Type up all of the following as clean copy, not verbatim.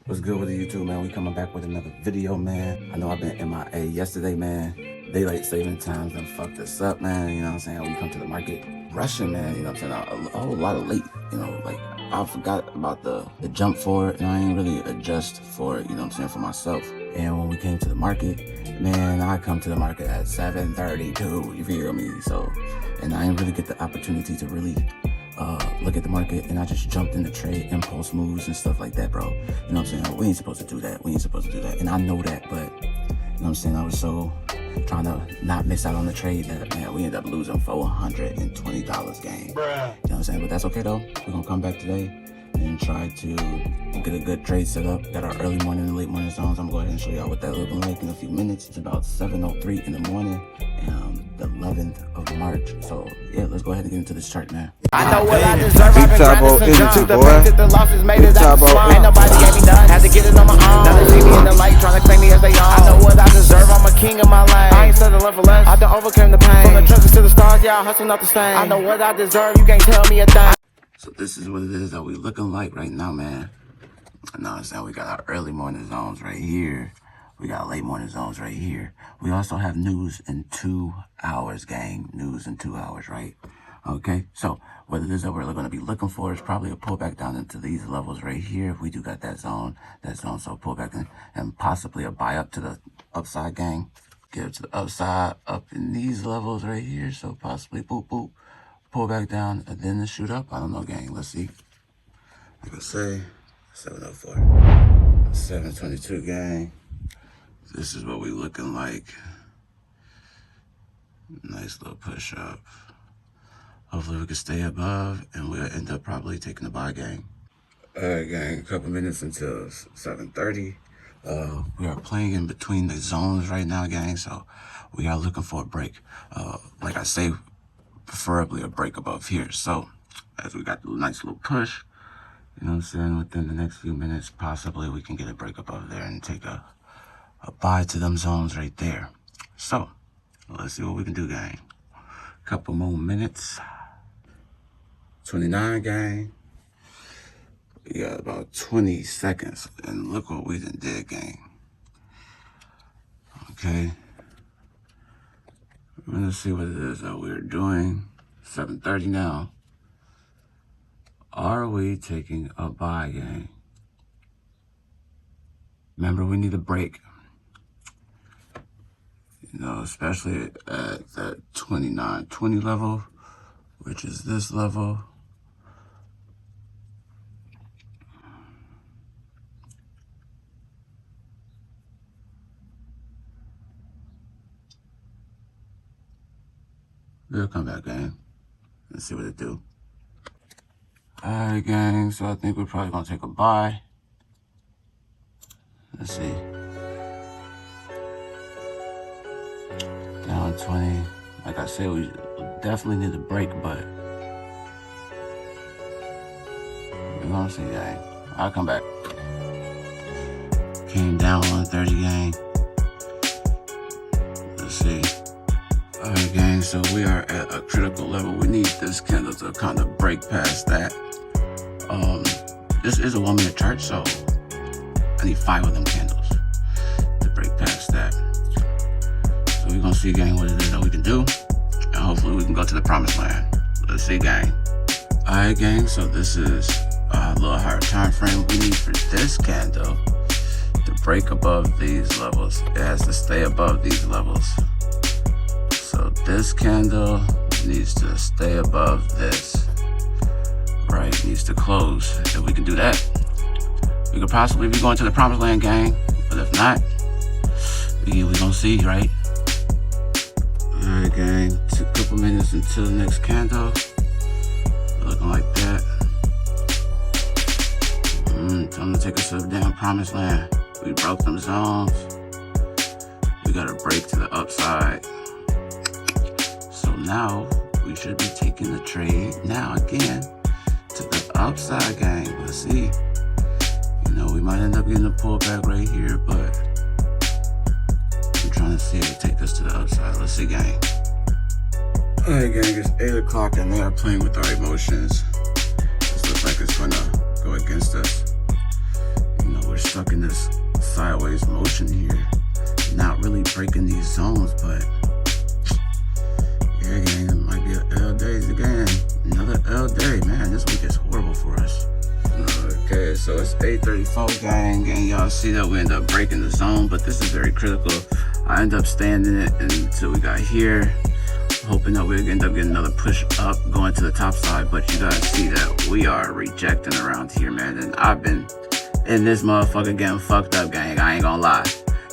What's good with the YouTube, man? We coming back with another video, man. I know I've been MIA yesterday, man. Daylight saving times done fucked us up, man. You know what I'm saying? We come to the market rushing, man. You know what I'm saying? A whole lot of late. You know, like I forgot about the jump for it, and I ain't really adjust for it. You know what I'm saying? For myself. And when we came to the market, man, I come to the market at 7:32. You feel me? So, and I didn't really get the opportunity to really look at the market, and I just jumped in the trade, impulse moves and stuff like that, bro. You know what I'm saying? We ain't supposed to do that. We ain't supposed to do that. And I know that, but you know what I'm saying? I was so trying to not miss out on the trade that, man, we ended up losing $420 game. Bruh. You know what I'm saying? But that's okay though. We're gonna come back today and try to get a good trade set up. Got our early morning and late morning zones. I'm gonna go ahead and show y'all what that looking like in a few minutes. It's about 7:03 in the morning, the 11th of March. So yeah, let's go ahead and get into this chart, man. I know what I deserve. I've been grinding since young. The fact that the losses made it out the swamp. Ain't nobody gave me none. Had to get it on my own. Now they see me in the light, trying to claim me as they own. I know what I deserve. I'm a king of my lane. I ain't settling for less. I done overcame the pain. From the trenches to the stars, yeah, I hustle not the same. I know what I deserve. You can't tell me a thing. So this is what it is that we looking like right now, man. You know what I'm saying? We got our early morning zones right here. We got late morning zones right here. We also have news in 2 hours, gang. News in 2 hours, right? Okay, so what it is that we're going to be looking for is probably a pullback down into these levels right here. If we do got that zone, so pullback in, and possibly a buy up to the upside, gang. Get up to the upside, up in these levels right here. So possibly boop, boop, pull back down, and then the shoot up. I don't know, gang. Let's see. Like I say, 704, 722, gang. This is what we looking like. Nice little push up. Hopefully we can stay above, and we'll end up probably taking the buy, gang. All right, gang, a couple minutes until 7:30. We are playing in between the zones right now, gang, so we are looking for a break. Like I say, preferably a break above here. So as we got the nice little push, you know what I'm saying, within the next few minutes, possibly we can get a break above there and take a buy to them zones right there. So let's see what we can do, gang. Couple more minutes. 29, gang. We got about 20 seconds, and look what we done did, gang. Okay. We're gonna see what it is that we're doing. 7:30 now. Are we taking a buy, gang? Remember, we need a break. You know, especially at that 2920 level, which is this level. We'll come back, gang. Let's see what it do. Alright, gang, so I think we're probably gonna take a buy. Let's see. Down 20. Like I said, we definitely need a break, but we're gonna see, gang. I'll come back. Came down 130, gang. Let's see. Alright, gang, so we are at a critical level. We need this candle to kind of break past that. This is a 1 minute chart, so I need 5 of them candles to break past that. So we're gonna see, gang, what it is that we can do, and hopefully we can go to the promised land. Let's see, gang. Alright, gang, so this is a little higher time frame. We need for this candle to break above these levels. It has to stay above these levels. So this candle needs to stay above this. Right, needs to close. If we can do that, we could possibly be going to the promised land, gang. But if not, we gonna see, right? Alright, gang, a couple minutes until the next candle. Looking like that. Time to take us to the damn promised land. We broke them zones. We got a break to the upside. So now we should be taking the trade now again to the upside, gang. Let's see. You know, we might end up getting a pullback right here, but I'm trying to see it take us to the upside. Let's see, gang. Alright, gang, it's 8 o'clock and they are playing with our emotions. This looks like it's gonna go against us. You know, we're we're stuck in this sideways motion here. Not really breaking these zones, but yeah, gang, it might be an L day again. Another L day, man. This week is horrible for us. Okay, so it's 8:34, gang, and y'all see that we end up breaking the zone, but this is very critical. I end up standing it until we got here, hoping that we end up getting another push up, going to the top side, but you guys see that we are rejecting around here, man, and I've been in this motherfucker getting fucked up, gang. I ain't gonna lie,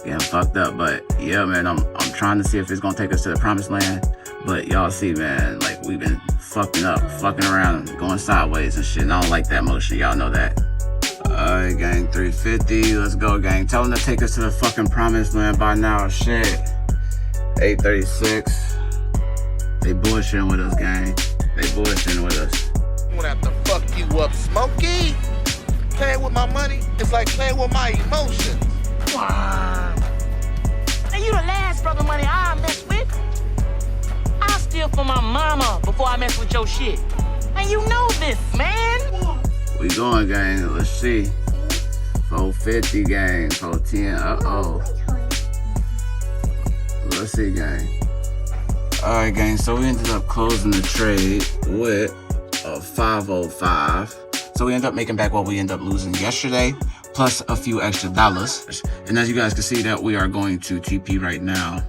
getting fucked up, but yeah, man, I'm trying to see if it's gonna take us to the promised land, but y'all see, man, like, we've been fucking around, going sideways and shit, and I don't like that motion, y'all know that. Alright, gang, 350, let's go, gang. Tell them to take us to the fucking promised land by now, shit. 8:36. They bullshitting with us, gang. They bullshitting with us. I'm gonna have to fuck you up, Smokey. Playing with my money is like playing with my emotions. Wow. And you the last brother money I mess with. I steal from my mama before I mess with your shit. And you know this, man. We going, gang. Let's see. 450, gang. 410. Uh-oh. Let's see, gang. Alright, gang. So we ended up closing the trade with a 505. So we ended up making back what we ended up losing yesterday, plus a few extra dollars. And as you guys can see that we are going to TP right now.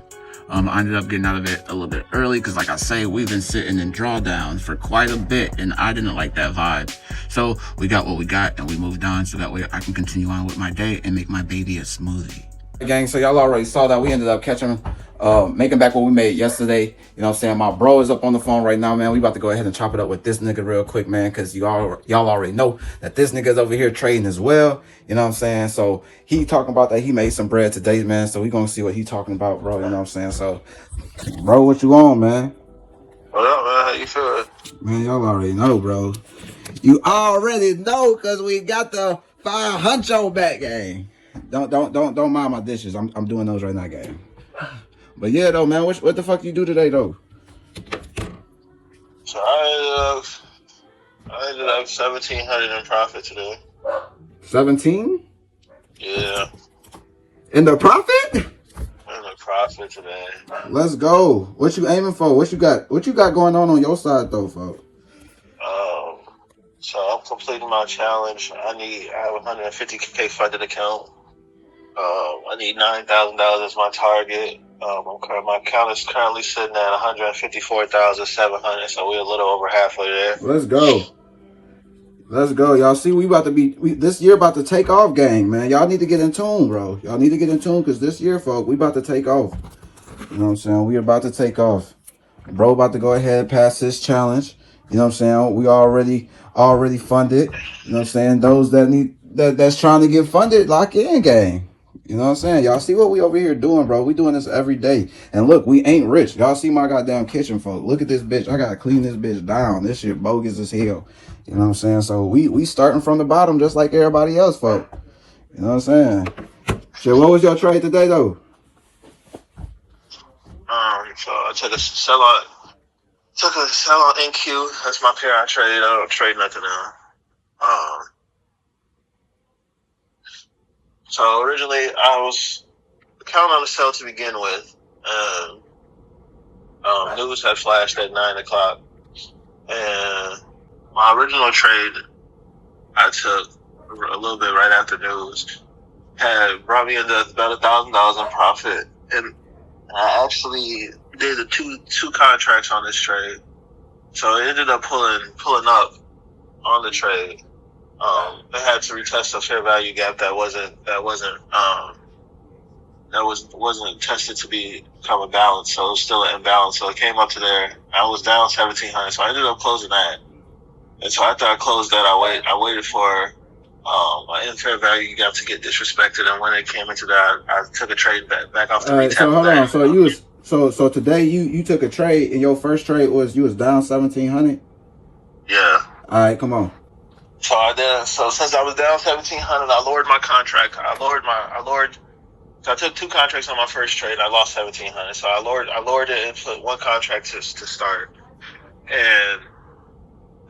I ended up getting out of it a little bit early because, like I say, we've been sitting in drawdowns for quite a bit, and I didn't like that vibe. So we got what we got, and we moved on so that way I can continue on with my day and make my baby a smoothie. Hey, gang, so y'all already saw that we ended up catching, making back what we made yesterday. You know what I'm saying? My bro is up on the phone right now, man. We about to go ahead and chop it up with this nigga real quick, man, because y'all already know that this nigga's over here trading as well. You know what I'm saying? So he talking about that he made some bread today, man. So we gonna see what he talking about, bro. You know what I'm saying? So, bro, what you on, man? What up, man? How you feeling? Man, y'all already know, bro. You already know, cause we got the 500 back, gang. Don't mind my dishes. I'm doing those right now, gang. But yeah, though, man, what the fuck you do today, though? So I ended up 1,700 in profit today. 17? Yeah. In the profit? In the profit today. Let's go. What you aiming for? What you got going on your side, though, folks? So I'm completing my challenge. I have a 150K funded account. I need $9,000 as my target. My account is currently sitting at 154,700, so we're a little over halfway there. Let's go. Let's go. Y'all see, we about to be, this year about to take off, gang, man. Y'all need to get in tune, bro. Y'all need to get in tune, because this year, folks, we about to take off. You know what I'm saying? We about to take off. Bro about to go ahead and pass this challenge. You know what I'm saying? We already funded. You know what I'm saying? Those that's trying to get funded, lock in, gang. You know what I'm saying? Y'all see what we over here doing, bro. We doing this every day. And look, we ain't rich. Y'all see my goddamn kitchen, folks. Look at this bitch. I gotta clean this bitch down. This shit bogus as hell. You know what I'm saying? So we starting from the bottom just like everybody else, folks. You know what I'm saying? Shit, what was your trade today, though? So I took a sell on NQ. That's my pair I trade. I don't trade nothing now. So originally I was counting on the sell to begin with. News had flashed at 9 o'clock. And my original trade I took a little bit right after news had brought me into about $1,000 in profit. And I actually did the two contracts on this trade. So it ended up pulling up on the trade. They had to retest a fair value gap that wasn't tested to become a balance, so it was still an imbalance. So it came up to there. I was down 1,700, so I ended up closing that. And so after I closed that, I waited for my fair value gap to get disrespected, and when it came into that, I took a trade back off the retest. So hold on. So you was so today you took a trade, and your first trade was you was down 1,700. Yeah. All right, come on. So since I was down 1,700, I lowered my contract. So I took two contracts on my first trade. I lost 1,700. So I lowered it and put one contract to start, and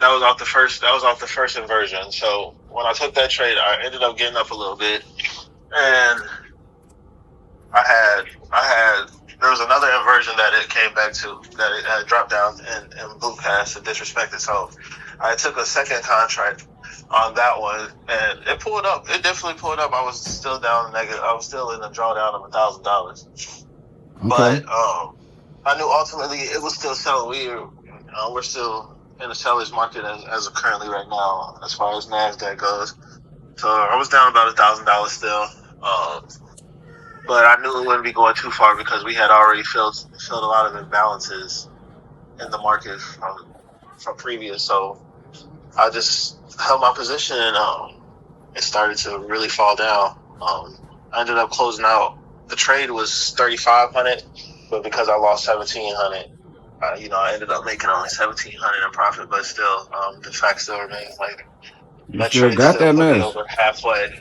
that was off the first inversion. So when I took that trade, I ended up getting up a little bit, and there was another inversion that it came back to, that it had dropped down and blue cast and disrespected. So I took a second contract on that one, and it pulled up. It definitely pulled up. I was still down negative. I was still in a drawdown of $1,000. Okay. But I knew ultimately it was still selling. We're still in the seller's market as of currently right now, as far as NASDAQ goes. So I was down about $1,000 still. But I knew it wouldn't be going too far because we had already filled a lot of imbalances in the market from previous. So I just held my position, and it started to really fall down. I ended up closing out. The trade was 3,500, but because I lost 1,700, I ended up making only 1,700 in profit. But still, the fact still remains, like, You that still trade got still that put me mess. over halfway.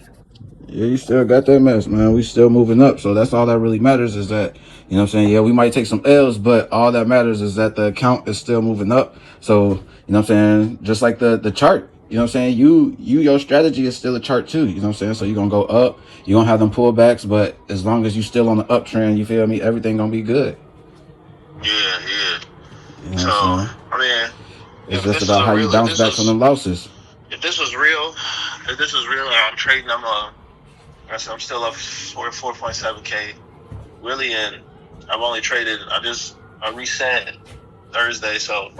Yeah, you still got that mess, man. We still moving up. So that's all that really matters, is that, you know what I'm saying? Yeah, we might take some L's, but all that matters is that the account is still moving up. So, you know what I'm saying? Just like the chart, you know what I'm saying? Your strategy is still a chart too, you know what I'm saying? So you're going to go up, you're going to have them pullbacks, but as long as you still on the uptrend, you feel me? Everything going to be good. Yeah. You know So, what I'm saying? I mean, It's just about how you bounce back from them losses. If this was real, I'm trading. I'm still up 4.7K. Really, and I've only traded. I reset Thursday, so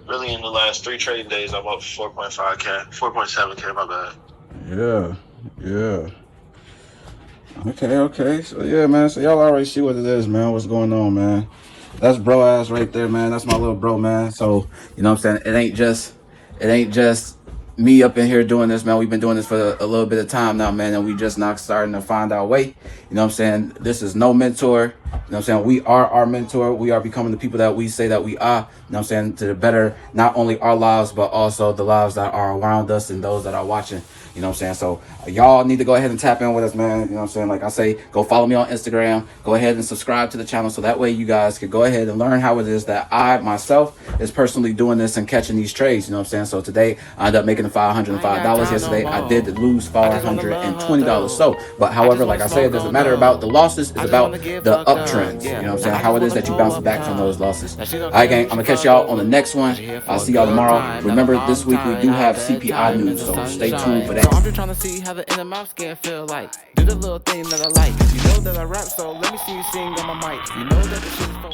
really in the last 3 trading days, I'm up 4.5K, 4.7K. My bad. Yeah. Okay. So yeah, man. So y'all already see what it is, man. What's going on, man? That's bro ass right there, man. That's my little bro, man. So, you know what I'm saying? It ain't just me up in here doing this, man. We've been doing this for a little bit of time now, man, and we just not starting to find our way. You know what I'm saying? This is no mentor. You know what I'm saying? We are our mentor. We are becoming the people that we say that we are. You know what I'm saying? To better not only our lives, but also the lives that are around us and those that are watching. You know what I'm saying? So y'all need to go ahead and tap in with us, man. You know what I'm saying? Like I say, go follow me on Instagram. Go ahead and subscribe to the channel so that way you guys can go ahead and learn how it is that I, myself, is personally doing this and catching these trades. You know what I'm saying? So today, I ended up making $505. Yesterday, I did lose $420. So, but however, like I said, it doesn't matter about the losses. It's about the uptrends. You know what I'm saying? How it is that you bounce back from those losses. All right, gang. I'm going to catch y'all on the next one. I'll see y'all tomorrow. Remember, this week we do have CPI news, so stay tuned for that. So I'm just trying to see how the inner mouth scan feel like. Do the little thing that I like. You know that I rap, so let me see you sing on my mic. You know that the shit is for